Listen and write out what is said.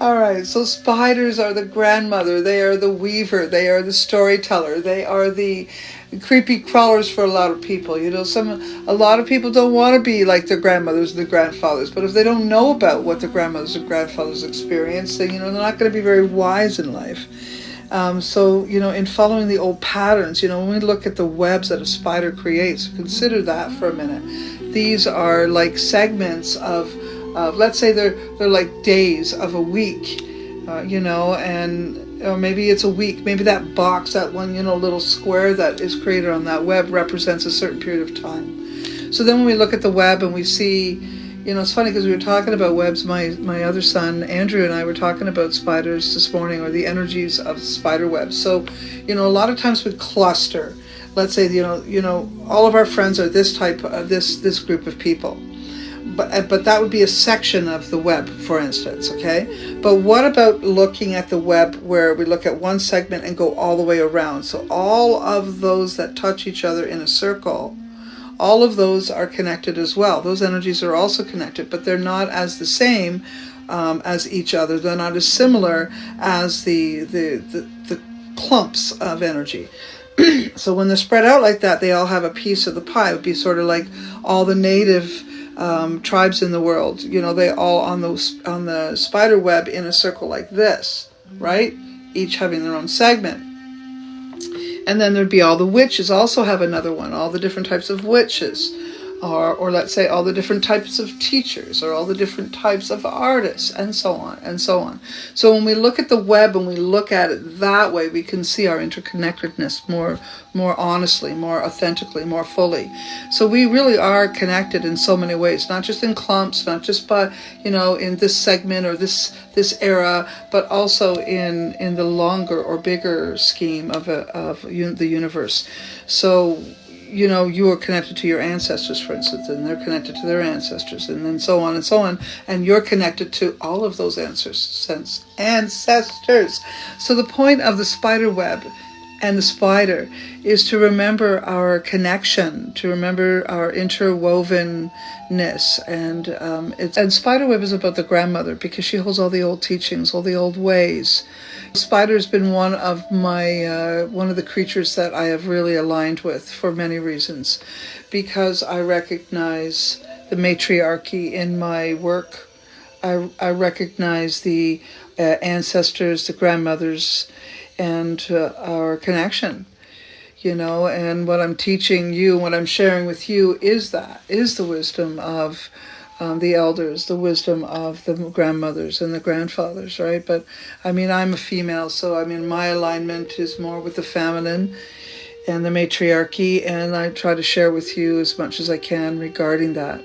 All right, so spiders are the grandmother, they are the weaver, they are the storyteller, they are the creepy crawlers for a lot of people. You know, a lot of people don't want to be like their grandmothers and their grandfathers, but if they don't know about what their grandmothers and grandfathers experienced, then, you know, they're not going to be very wise in life. So, you know, in following the old patterns, you know, when we look at the webs that a spider creates, consider that for a minute. These are like segments of let's say they're like days of a week, you know, and or maybe it's a week. Maybe that box, that one, you know, little square that is created on that web represents a certain period of time. So then when we look at the web and we see, you know, it's funny because we were talking about webs. My other son, Andrew, and I were talking about spiders this morning, or the energies of spider webs. So, you know, a lot of times we cluster. Let's say, you know, all of our friends are this type of this group of people. But that would be a section of the web, for instance, okay? But what about looking at the web where we look at one segment and go all the way around? So all of those that touch each other in a circle, all of those are connected as well. Those energies are also connected, but they're not as the same as each other. They're not as similar as the clumps of energy. So when they're spread out like that, they all have a piece of the pie. It would be sort of like all the native tribes in the world, you know, they all on the spider web in a circle like this, right? Each having their own segment. And then there'd be all the witches also have another one, all the different types of witches, or let's say all the different types of teachers, or all the different types of artists, and so on and so on. So when we look at the web and we look at it that way, we can see our interconnectedness more honestly, more authentically, more fully. So we really are connected in so many ways, not just in clumps, not just by, you know, in this segment or this era, but also in the longer or bigger scheme of the universe. So, you know, you are connected to your ancestors, for instance, and they're connected to their ancestors, and then so on and so on, and you're connected to all of those ancestors. So the point of the spider web and the spider is to remember our connection, to remember our interwovenness, and spiderweb is about the grandmother because she holds all the old teachings, all the old ways. Spider has been one of the creatures that I have really aligned with for many reasons, because I recognize the matriarchy in my work. I recognize the ancestors, the grandmothers, and our connection, you know, and what I'm teaching you, what I'm sharing with you is the wisdom of the elders, the wisdom of the grandmothers and the grandfathers, right? But I mean, I'm a female, so I mean, my alignment is more with the feminine and the matriarchy, and I try to share with you as much as I can regarding that.